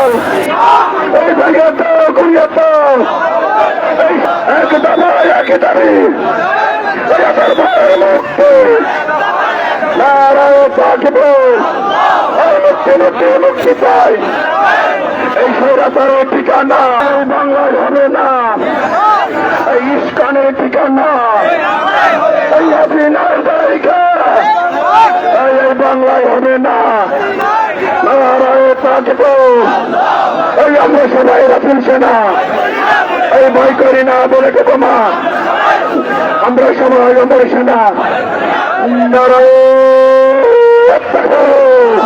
দল এই ভেঙে তো ঘুরিয়ে তো এক দফা এক দাবি মুক্তি নারায়ণ তাকবীর মুক্তি মুক্তি মুক্তি চাই এই স্বৈরাচারের ঠিকানা বাংলায় হবে না এই ইস্কনের ঠিকানা এই হাসিনার জায়গা এই বাংলায় হবে না নারায়ণ তাকবীর এই আমরা সবাই রাফেল সেনা এই ভয় করি না বলে তোমা আমরা সবাই আমার সেনা নারায়ণ তাকবীর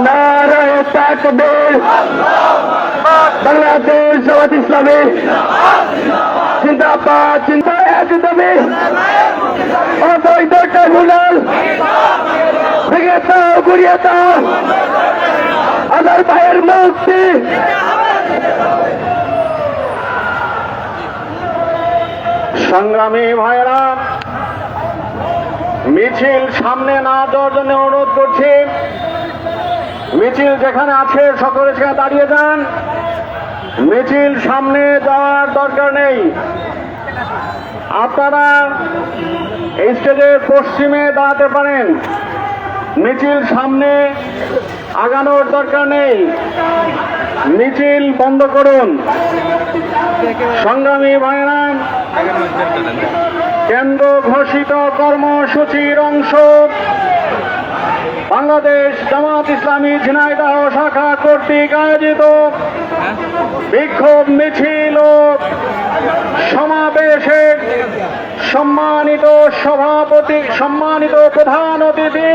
নারায়ণ তাকবীর বাংলাদেশ জামাত ইসলামী জিন্দাবাদ চিন্তা একদমই অবৈধ ট্রাইব্যুনাল ভেঙে দাও গুড়িয়ে দাও আমার ভাইয়ের মুক্তি সংগ্রামী ভাইয়েরা, মিছিল সামনে না যাওয়ার জন্য অনুরোধ করছি। মিছিল যেখানে আছে সকলে সেখানে দাঁড়িয়ে যান। মিছিল সামনে যাওয়ার দরকার নেই। আপনারা এই স্টেজের পশ্চিমে দাঁড়াতে পারেন। মিছিল সামনে আগানোর দরকার নেই। মিছিল বন্ধ করুন। সংগ্রামী ভাইয়েরা, কেন্দ্র ঘোষিত কর্মসূচির অংশ বাংলাদেশ জামাত ইসলামী ঝিনাইদহ শাখা কর্তৃক আয়োজিত বিক্ষোভ মিছিল ও সমাবেশে সম্মানিত সভাপতি, সম্মানিত প্রধান অতিথি,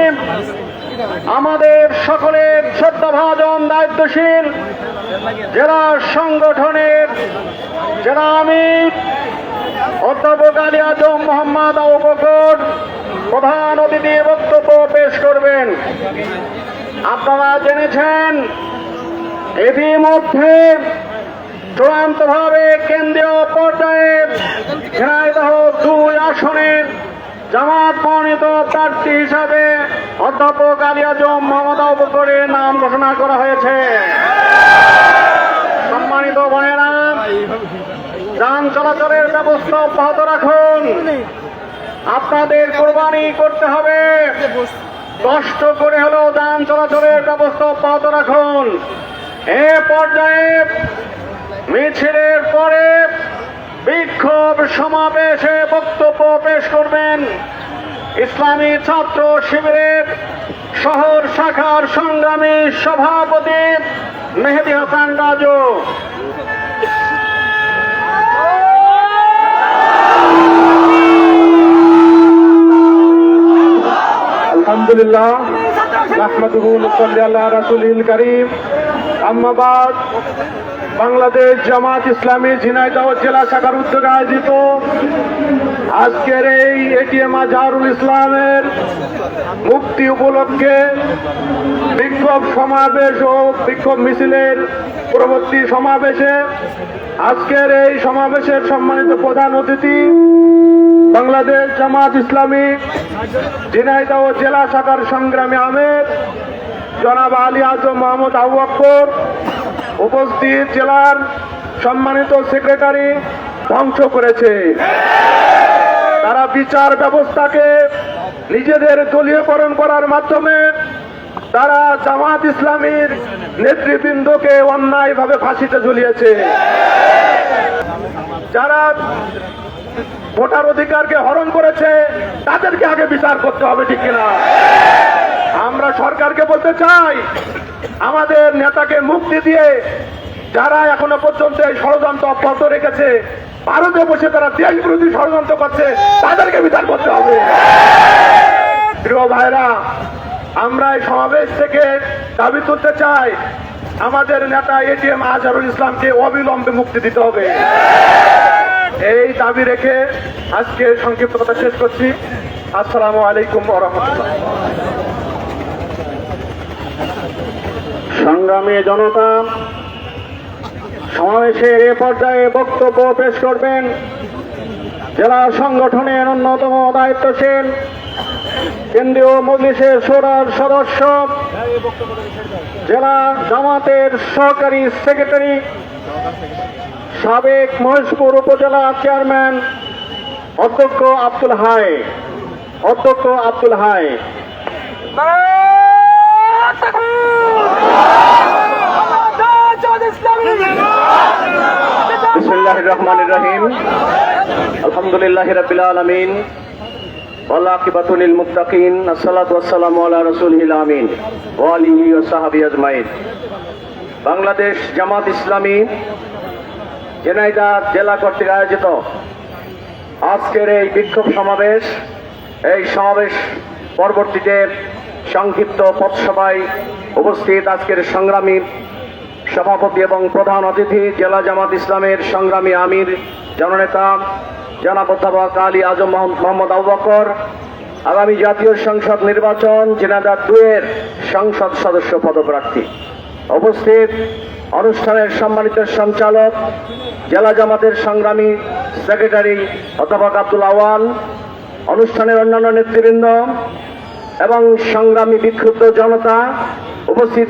আমাদের সকলের শ্রদ্ধাভাজন দায়িত্বশীল জেলা সংগঠনের জেলা আমির অধ্যাপক আলী আজম মোহাম্মদ আবু বকর প্রধান অতিথি বক্তব্য পেশ করবেন। আপনারা জেনেছেন ইতিমধ্যে চূড়ান্তভাবে কেন্দ্রীয় পর্যায়ে ঝিনাইদহ 2 আসনের জামাত মনোনীত প্রার্থী হিসাবে অধ্যাপক আলী আজম মোহাম্মদ আবু বকরের নাম ঘোষণা করা হয়েছে। সম্মানিত ভাইয়েরা, যান চলাচলের ব্যবস্থা অব্যাহত রাখুন। আপনাদের কোরবানি করতে হবে, কষ্ট করে হলেও যান চলাচলের ব্যবস্থা অব্যাহত রাখুন। এ পর্যায়ে মিছিলের পরে বিক্ষোভ সমাবেশে বক্তব্য পেশ করবেন ইসলামী ছাত্র শিবিরের শহর শাখার সংগ্রামী সভাপতি মেহেদী হাসান রাজু। আলহামদুলিল্লাহ, নাহমাদুহু ওয়া নুসাল্লি আলা রাসূলিল কারীম। আম্মা বাদ, বাংলাদেশ জামাত ইসলামী ঝিনাইদহ জেলা শাখার উদ্যোগে আয়োজিত আজকের এই এটিএম আজহারুল ইসলামের মুক্তি উপলক্ষে বিক্ষোভ সমাবেশ ও বিক্ষোভ মিছিলের পরবর্তী সমাবেশে আজকের এই সমাবেশের সম্মানিত প্রধান অতিথি বাংলাদেশ জামাত ইসলামী ঝিনাইদহ জেলা শাখার সংগ্রামী আমির জনাব আলী আজম মোহাম্মদ আবু বকর, উপস্থিত জেলার সম্মানিত সেক্রেটারি ধ্বংস করেছে। তারা বিচার ব্যবস্থাকে নিজেদের দলীয়করণ করার মাধ্যমে তারা জামাত ইসলামীর নেতৃবৃন্দকে অন্যায়ভাবে ফাঁসিতে ঝুলিয়েছে। যারা ভোটার অধিকারকে হরণ করেছে তাদেরকে আগে বিচার করতে হবে, ঠিক কিনা? আমরা সরকারকে বলতে চাই, আমাদের নেতাকে মুক্তি দিয়ে যারা এখনো পর্যন্ত এই ষড়যন্ত্র অব্যাহত রেখেছে, ভারতে বসে তারা দেশ বিরোধী ষড়যন্ত্র করছে, তাদেরকে বিচার করতে হবে। প্রিয় ভাইরা, আমরা এই সমাবেশ থেকে দাবি তুলতে চাই, আমাদের নেতা এটিএম আজহারুল ইসলামকে অবিলম্বে মুক্তি দিতে হবে। এই দাবি রেখে আজকে সংক্ষিপ্ত কথা শেষ করছি। আসসালামু আলাইকুম ওয়া রাহমাতুল্লাহ। সংগ্রামী জনতা, সমাবেশের এ পর্যায়ে বক্তব্য পেশ করবেন জেলা সংগঠনের অন্যতম দায়িত্বশীল কেন্দ্রীয় মজলিসের শোরার সদস্য, জেলা জামাতের সহকারী সেক্রেটারি, সাবেক মহেশপুর উপজেলা চেয়ারম্যান অধ্যক্ষ আব্দুল হাই। বিসমিল্লাহির রহমানির রহিম। আলহামদুলিল্লাহি রাব্বিল আলামিন ওয়াল আকিবাতু লিল মুত্তাকিন। আসসালাতু ওয়াসসালামু আলা রাসূলিল আমিন ওয়া আলিহি ওয়া সাহবিহি আজমাইন। বাংলাদেশ জামাত ইসলামী ঝিনাইদহ জেলা কর্তৃক আয়োজিত আজকের এই বিক্ষোভ সমাবেশ, এই সমাবেশ পরবর্তীতে সংক্ষিপ্ত পথসভায় উপস্থিত আজকের সংগ্রামী সভাপতি এবং প্রধান অতিথি জেলা জামাত ইসলামের সংগ্রামী আমির জননেতা জনাব অধ্যাপক আলী আজম মোহাম্মদ আবু বকর, আগামী জাতীয় সংসদ নির্বাচন ঝিনাইদহ 2-এর সংসদ সদস্য পদপ্রার্থী, উপস্থিত অনুষ্ঠানের সম্মানিত সঞ্চালক জেলা জামাতের সংগ্রামী সেক্রেটারি অধ্যাপক আব্দুল আওয়াল, অনুষ্ঠানের অন্যান্য নেতৃবৃন্দ এবং সংগ্রামী বিক্ষুব্ধ জনতা, উপস্থিত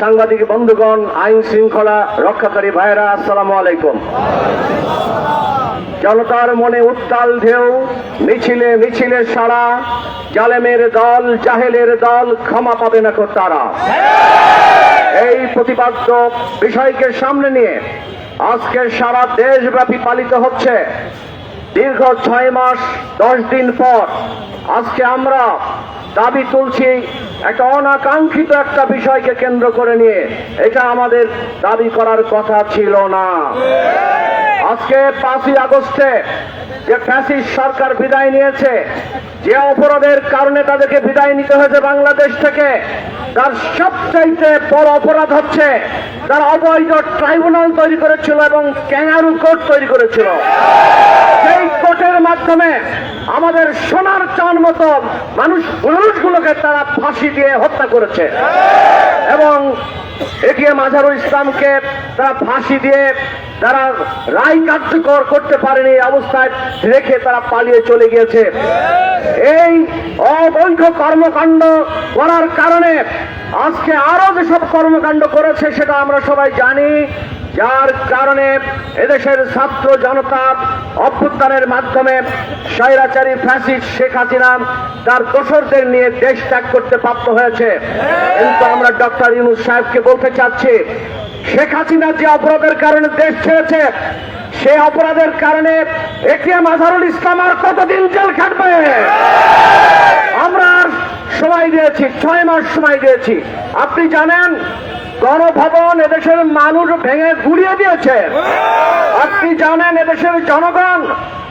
সাংবাদিক বন্ধুগণ, আইন শৃঙ্খলা রক্ষাকারী ভাইরা, আসসালামু আলাইকুম। জনতার মনে উত্তাল ঢেউ, মিছিলে মিছিলে সারা, জালেমের দল জাহেলের দল ক্ষমা পাবে না তারা। এই প্রতিপাদ্য বিষয়কে সামনে নিয়ে আজকে সারা দেশব্যাপী পালিত হচ্ছে দীর্ঘ 6 মাস 10 দিন পর আজকে আমরা দাবি তুলছি একটা অনাকাঙ্ক্ষিত একটা বিষয়কে কেন্দ্র করে নিয়ে। এটা আমাদের দাবি করার কথা ছিল না। আজকে 5ই আগস্টে যে ফ্যাসিস্ট সরকার বিদায় নিয়েছে, যে অপরাধের কারণে তাদেরকে বিদায় নিতে হয়েছে বাংলাদেশ থেকে, তার সবচাইতে বড় অপরাধ হচ্ছে তারা অবৈধ ট্রাইব্যুনাল তৈরি করেছিল এবং ক্যাঙ্গারু কোর্ট তৈরি করেছিল। সেই কোর্টের মাধ্যমে আমাদের সোনার চাঁদ মতো মানুষগুলোকে তারা ফাঁসি দিয়ে হত্যা করেছে এবং এটিএম আজহারুল ইসলামকে তারা ফাঁসি দিয়ে তারা রায় কার্যকর করতে পারেনি, অবস্থায় রেখে তারা পালিয়ে চলে গিয়েছে। এই অবৈধ কর্মকাণ্ড করার কারণে আজকে আরো যেসব কর্মকাণ্ড করেছে সেটা আমরা সবাই জানি, যার কারণে এদেশের ছাত্র জনতা অভ্যুত্থানের মাধ্যমে স্বৈরাচারী ফ্যাসিস্ট শেখ হাসিনা তার দোসরদের নিয়ে দেশ ত্যাগ করতে বাধ্য হয়েছে। কিন্তু আমরা ডক্টর ইউনূস সাহেবকে বলতে চাচ্ছি, শেখ হাসিনা যে অপরাধের কারণে দেশ ছেড়েছে, সে অপরাধের কারণে এটিএম আজহারুল ইসলাম আর কতদিন জেল খাটবে? আমরা সময় দিয়েছি, 6 মাস সময় দিয়েছি। আপনি জানেন গণভবন এদেশের মানুষ ভেঙে গুড়িয়ে দিয়েছে। আপনি জানেন এদেশের জনগণ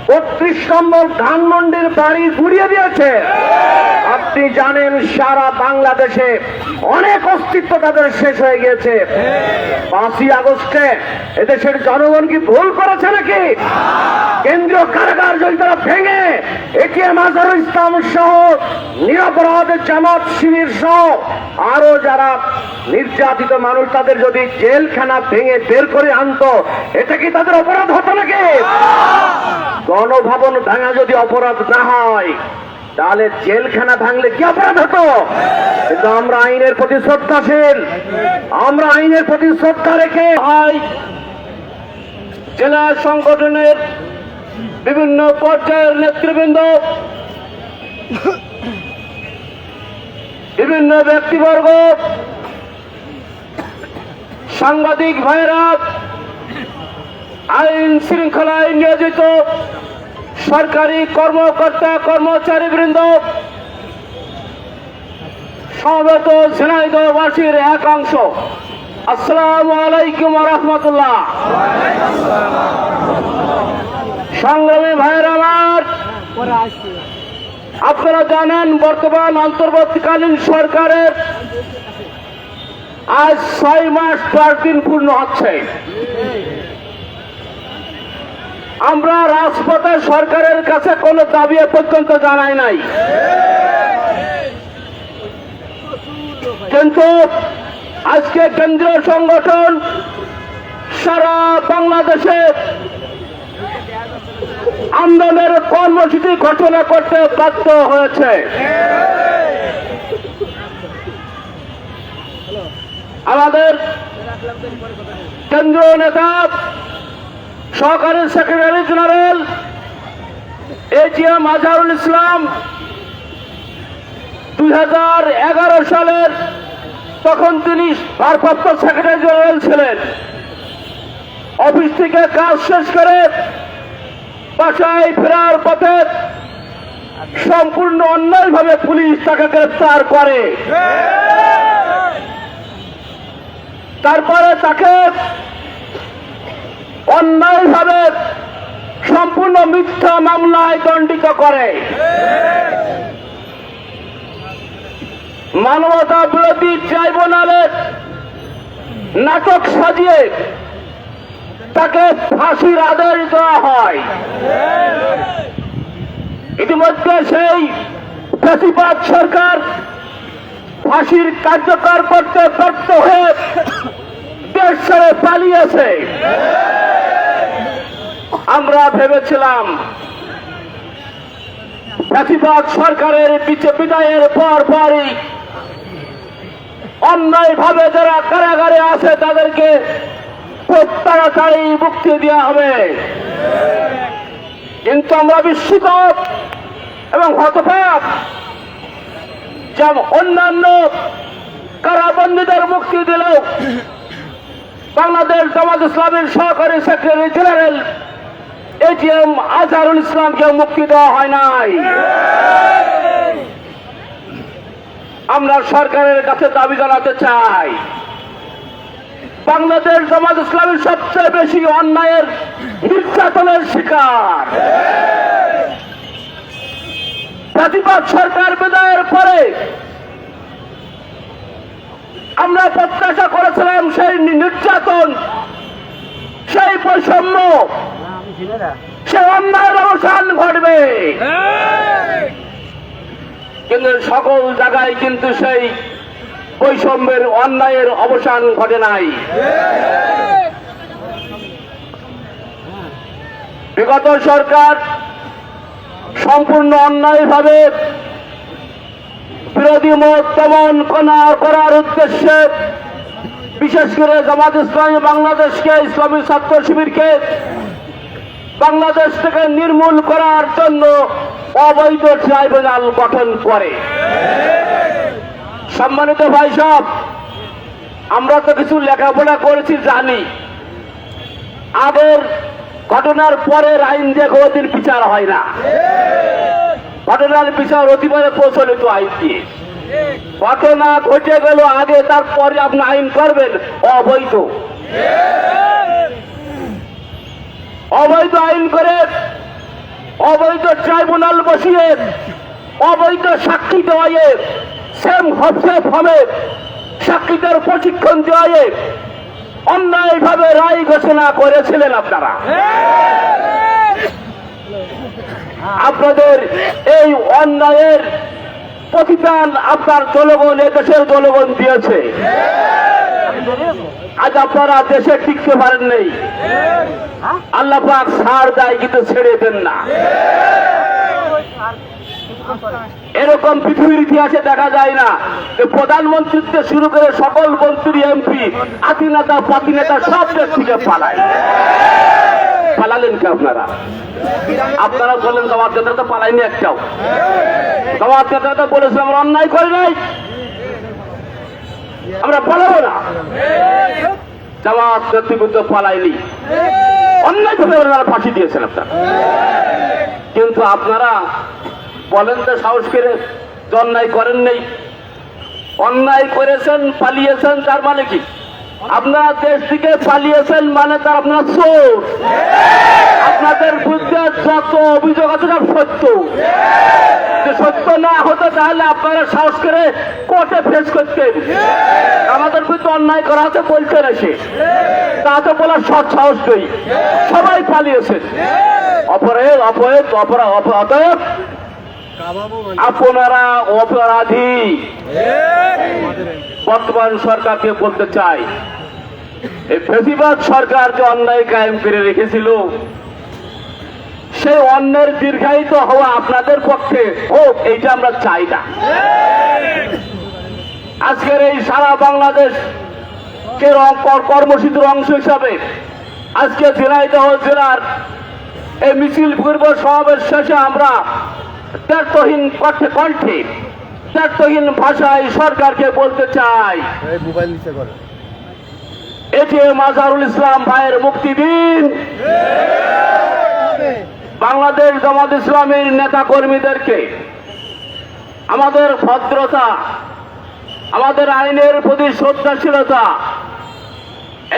32 নম্বর ধানমন্ডির বাড়ি গুড়িয়ে দিয়েছে। আপনি জানেন সারা বাংলাদেশে অনেক অস্তিত্ব তাদের শেষ হয়ে গিয়েছে। 5ই আগস্টে এদেশের জনগণ কি ভুল করেছে নাকি? কেন্দ্রীয় কারাগার যদি তারা ভেঙে এটিএম আজহারুল ইসলাম সহ নিরপরাধ জামাত শিবির সহ আরো যারা নির্যাতিত মানুষ তাদের যদি জেলখানা ভেঙে বের করে আনতো, এটা কি তাদের অপরাধ হতো নাকি? গণভবন ভাঙা যদি অপরাধ না হয় তাহলে জেলখানা ভাঙলে কি অপরাধ হতো? কিন্তু আমরা আইনের প্রতি শ্রদ্ধাশীল, আমরা আইনের প্রতি শ্রদ্ধা রেখে জেলা সংগঠনের বিভিন্ন পর্যায়ের নেতৃবৃন্দ, বিভিন্ন ব্যক্তিবর্গ, সাংবাদিক ভাইরা, আইন শৃঙ্খলায় নিয়োজিত সরকারি কর্মকর্তা কর্মচারীবৃন্দ, সমবেত ঝিনাইদহবাসীর এক অংশ, আসসালামু আলাইকুম ওয়া রাহমাতুল্লাহ। সংগ্রামী ভাইয়েরা আমার, আপনারা জানেন বর্তমান অন্তর্বর্তীকালীন সরকারের আজ 6 মাস 10 দিন পূর্ণ হচ্ছে। আমরা রাজপথে সরকারের কাছে কোনো দাবি পর্যন্ত জানাই নাই, কিন্তু আজকে কেন্দ্রীয় সংগঠন সারা বাংলাদেশে আন্দোলনের কর্মসূচি ঘোষণা করতে বাধ্য হয়েছে। আমাদের কেন্দ্রীয় নেতা সহকারী secretary general AGM Azharul Islam 2011 সালের, তখন তিনি ভারপ্রাপ্ত সেক্রেটারি জেনারেল ছিলেন, অফিস থেকে কাজ শেষ করে বাসায় ফেরার পথে সম্পূর্ণ অন্যায়ভাবে পুলিশ তাকে গ্রেফতার করে। তারপরে তাকে অন্যায়ভাবে সম্পূর্ণ মিথ্যা মামলায় দণ্ডিত করে। মানবতা বিরোধী ট্রাইব্যুনালের নাটক সাজিয়ে তাকে ফাঁসির আদেশ দেওয়া হয়। ইতিমধ্যে সেই ফ্যাসিবাদ সরকার ফাঁসির কার্যকর করতে ব্যর্থ হয়ে দেশ ছেড়ে পালিয়েছে। আমরা ভেবেছিলাম ফ্যাসিবাদ সরকারের বিদায়ের পরই অন্যায়ভাবে যারা কারাগারে আছে তাদেরকে খুব তাড়াতাড়ি মুক্তি দেওয়া হবে, কিন্তু আমরা বিস্মিত এবং হতবাক যে অন্যান্য কারাবন্দীদের মুক্তি দিলেও বাংলাদেশ জামাত ইসলামের সহকারী সেক্রেটারি জেনারেল AGM আজহারুল ইসলামকে মুক্তি দেওয়া হয় নাই। আমরা সরকারের কাছে দাবি জানাতে চাই, বাংলাদেশ জামাত ইসলামের সবচেয়ে বেশি অন্যায়ের নির্যাতনের শিকার। ফ্যাসিবাদ সরকার বিদায়ের পরে আমরা প্রত্যাশা করেছিলাম সেই নির্যাতন, সেই বৈষম্য, সেই অন্যায়ের অবসান ঘটবে, কিন্তু সকল জায়গায় কিন্তু সেই বৈষম্যের অন্যায়ের অবসান ঘটে নাই। বিগত সরকার সম্পূর্ণ অন্যায়ভাবে বিরোধী মত দমন করার উদ্দেশ্যে বিশেষ করে জামাত ইসলামী বাংলাদেশকে, ইসলামী ছাত্র শিবিরকে বাংলাদেশ থেকে নির্মূল করার জন্য অবৈধ ট্রাইব্যুনাল গঠন করে। সম্মানিত ভাই সাহেব, আমরা তো কিছু লেখাপড়া করেছি, জানি আগের ঘটনার পরের আইন দিয়ে কোনদিন বিচার হয় না। ঘটনার বিচার অতিবারে প্রচলিত আইন দিয়ে। ঘটনা ঘটে গেল আগে, তারপরে আপনি আইন করবেন অবৈধ। অবৈধ আইন করে অবৈধ ট্রাইব্যুনাল বসিয়ে অবৈধ সাক্ষী দেওয়ায় সেম হবে সাক্ষীদের প্রশিক্ষণ দেওয়ায় অন্যায়ভাবে রায় ঘোষণা করেছিলেন আপনারা। আপনাদের এই অন্যায়ের প্রতিদান আপনার জনগণ, দেশের জনগণ দিয়েছে। আজ আপনারা দেশে টিকতে পারেন নেই, আল্লাহ পাক ছাড় দেয় কিন্তু ছেড়ে দেন না। এরকম পৃথিবীর ইতিহাসে দেখা যায় না যে প্রধানমন্ত্রী থেকে শুরু করে সকল মন্ত্রী, MP, আতি নেতা, পাতি নেতা সব দেশ থেকে পালায়। পালালেন কি আপনারা? আপনারা বলেন জামাত নেতা তো পালায়নি একটাও। জামাত নেতা তো বলেছে আমরা অন্যায় করি নাই, আমরা পালাবো না। জামাত নেতৃত্ব পালায়নি, অন্যায় ভাবে ওনারা ফাঁসি দিয়েছেন আপনারা। কিন্তু আপনারা বলেন তো সাহস করে অন্যায় করেন নেই, অন্যায় করেছেন, পালিয়েছেন, তার মানে কি? আপনারা দেশ থেকে পালিয়েছেন মানে তার আপনারা চোর। আপনাদের বিরুদ্ধে যত অভিযোগ আছে সব সত্য। যে সত্য না হতো তাহলে আপনারা সাহস করে কোর্টে ফেস করতেন। আমাদের বিরুদ্ধে অন্যায় করা হতে বলতেন এসে, তা তো বলার সৎ সাহস নেই। সবাই পালিয়েছেন। অপরাধ অতএব আপনারা অপরাধী। বর্তমান সরকারকে বলতে চাই, এই ফ্যাসিবাদ সরকার যে অন্যায় কায়েম করে রেখেছিল সেই অন্যের দীর্ঘায়িত হওয়া আপনাদের পক্ষে হোক, এইটা আমরা চাই না। আজকের এই সারা বাংলাদেশ কর্মসূচির অংশ হিসাবে আজকে ঝিনাইদহ জেলার এই মিছিল পূর্ব সমাবেশ শেষে আমরা দ্ব্যর্থহীন কণ্ঠে দ্ব্যর্থহীন ভাষায় সরকারকে বলতে চাই, এটি মাজারুল ইসলাম ভাইয়ের মুক্তি দিন। বাংলাদেশ জামাত ইসলামীর নেতা কর্মীদেরকে আমাদের ভদ্রতা, আমাদের আইনের প্রতি শ্রদ্ধাশীলতা,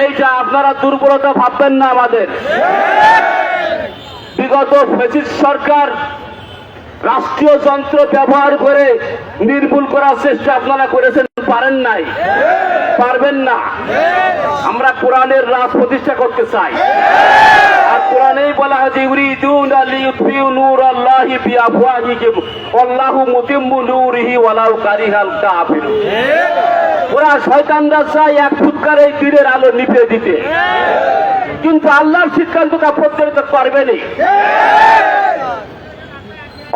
এইটা আপনারা দুর্বলতা ভাববেন না। আমাদের বিগত ফ্যাসিস্ট সরকার রাষ্ট্রীয় যন্ত্র ব্যবহার করে নির্মূল করার চেষ্টা আপনারা করেছেন, পারেন নাই, পারবেন না। আমরা কোরআনের রাজ প্রতিষ্ঠা করতে চাই। আর কোরআনেই বলা হয় যে ইউরিদুনা লিইউতফিউ নূরাল্লাহি বিআফওয়াহিহিম আল্লাহু মুতিম্মু নূরিহি ওয়ালাউ কারিহাল কাফিরুন। ওরা শয়তানরা চায় এক ফুৎকারে দিনের আলো নিভিয়ে দিতে, কিন্তু আল্লাহর সিদ্ধান্তটা প্রতিহত পারবে না।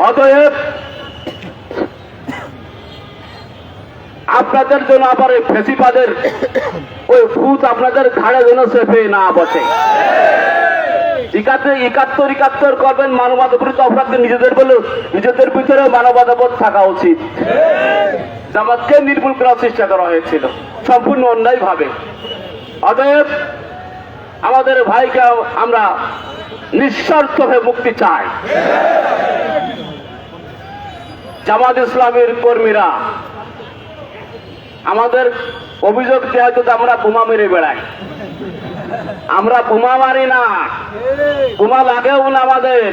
অতএব আপনাদের জন্য আবার এই ফেসিবাদের ওই ভূত আপনাদের ঘাড়ে যেন চেপে না বসে। 71 করবেন, মানবতাবিরোধী অপরাধ নিজেদের ভিতরে মানবতাবোধ থাকা উচিত। জামাতকে নির্মূল করার চেষ্টা করা হয়েছিল সম্পূর্ণ অন্যায় ভাবে। অতএব আমাদের ভাইকে আমরা নিঃস্বার্থভাবে মুক্তি চাই। জামাত ইসলামের কর্মীরা আমাদের অভিযোগ দেওয়া হয়তো আমরা বোমা মেরে বেড়াই। আমরা বোমা মারি না, বোমা লাগেও না আমাদের।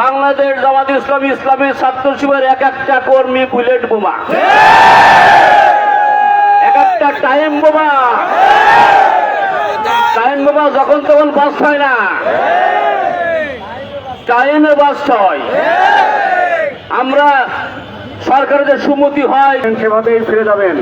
বাংলাদেশ জামাত ইসলামী ইসলামী ছাত্র শিবিরের এক একটা কর্মী বুলেট বোমা, এক একটা টাইম বোমা। টাইম বোমা যখন তখন বাস্ট হয় না, টাইমে বাস্ট হয়। আমরা সরকারের যে সুমতি হয় সেভাবেই ফিরে যাবেন।